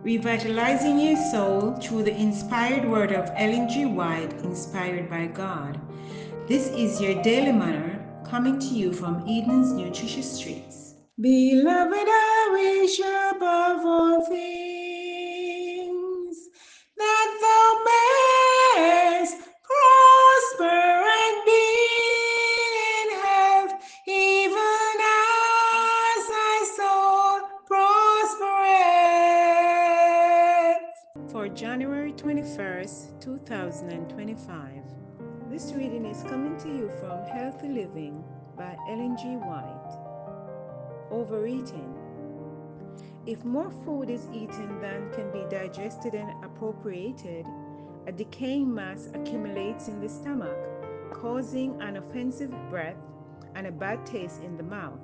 revitalizing your soul through the inspired word of Ellen G. White, inspired by God. This is your daily manner coming to you from Eden's Nutritious Streets. Beloved, I wish above all things that thou mayest prosper and be in health, even as thy soul prospereth. For January 21st, 2025. This reading is coming to you from Healthy Living by Ellen G. White. Overeating. If more food is eaten than can be digested and appropriated, a decaying mass accumulates in the stomach, causing an offensive breath and a bad taste in the mouth.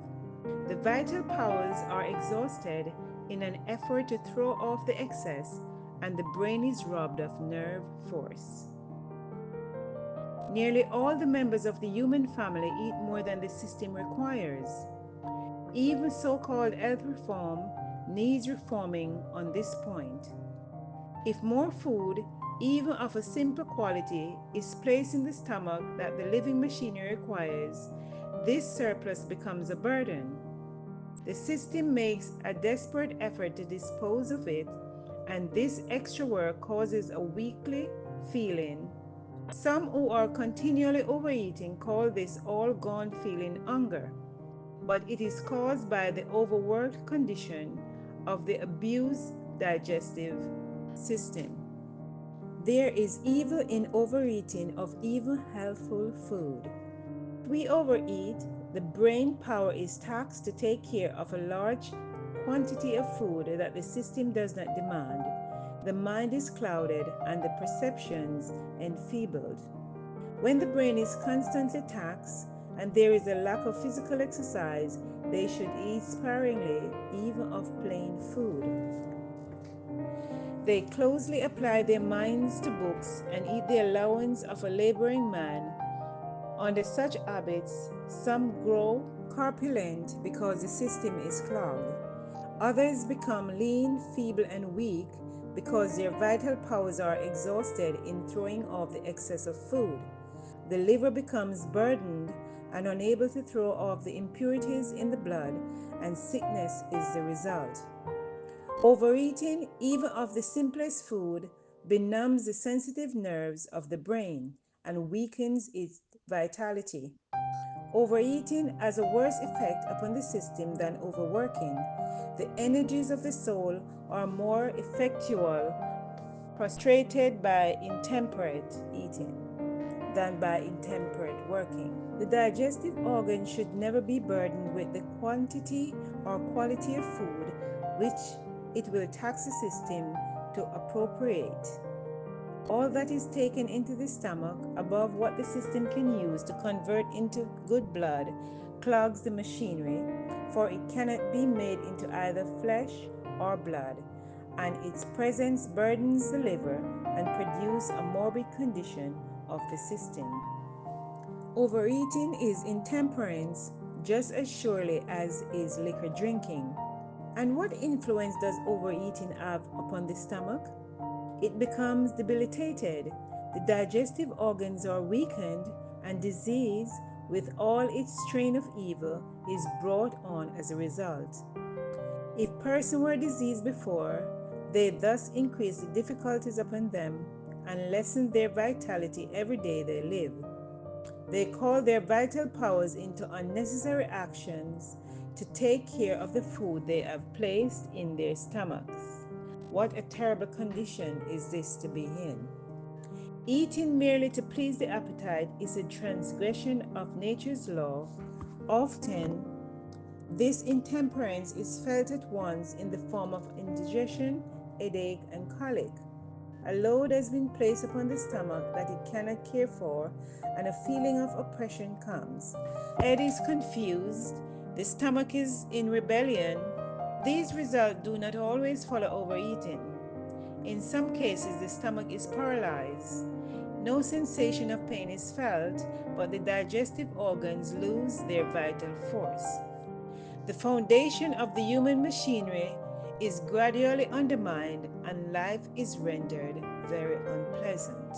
The vital powers are exhausted in an effort to throw off the excess, and the brain is robbed of nerve force. Nearly all the members of the human family eat more than the system requires. Even so-called health reform needs reforming on this point. If more food, even of a simple quality, is placed in the stomach that the living machinery requires, this surplus becomes a burden. The system makes a desperate effort to dispose of it, and this extra work causes a weakly feeling. Some who are continually overeating call this all gone feeling hunger, but it is caused by the overworked condition of the abused digestive system. There is evil in overeating of even healthful food. If we overeat, the brain power is taxed to take care of a large quantity of food that the system does not demand. The mind is clouded and the perceptions enfeebled. When the brain is constantly taxed and there is a lack of physical exercise, they should eat sparingly, even of plain food. They closely apply their minds to books and eat the allowance of a laboring man. Under such habits, some grow corpulent because the system is clogged. Others become lean, feeble, and weak because their vital powers are exhausted in throwing off the excess of food. The liver becomes burdened and unable to throw off the impurities in the blood, and sickness is the result. Overeating, even of the simplest food, benumbs the sensitive nerves of the brain and weakens its vitality. Overeating has a worse effect upon the system than overworking. The energies of the soul are more effectual prostrated by intemperate eating than by intemperate working. The digestive organ should never be burdened with the quantity or quality of food which it will tax the system to appropriate. All that is taken into the stomach above what the system can use to convert into good blood clogs the machinery, for it cannot be made into either flesh or blood, and its presence burdens the liver and produces a morbid condition of the system. Overeating is intemperance just as surely as is liquor drinking. And what influence does overeating have upon the stomach? It becomes debilitated, the digestive organs are weakened, and disease, with all its strain of evil, is brought on as a result. If persons were diseased before, they thus increase the difficulties upon them and lessen their vitality every day they live. They call their vital powers into unnecessary actions to take care of the food they have placed in their stomachs. What a terrible condition is this to be in! Eating merely to please the appetite is a transgression of nature's law. Often, this intemperance is felt at once in the form of indigestion, headache, and colic. A load has been placed upon the stomach that it cannot care for, and a feeling of oppression comes. The head is confused, the stomach is in rebellion. These results do not always follow overeating. In some cases, the stomach is paralyzed. No sensation of pain is felt, but the digestive organs lose their vital force. The foundation of the human machinery is gradually undermined and life is rendered very unpleasant.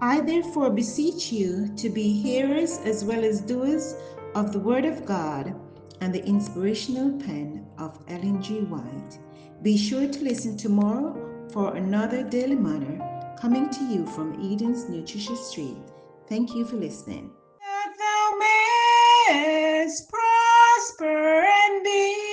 I therefore beseech you to be hearers as well as doers of the Word of God and the inspirational pen of Ellen G. White. Be sure to listen tomorrow for another Daily Manna coming to you from Eden's Nutritious Street. Thank you for listening. That thou mayest prosper and be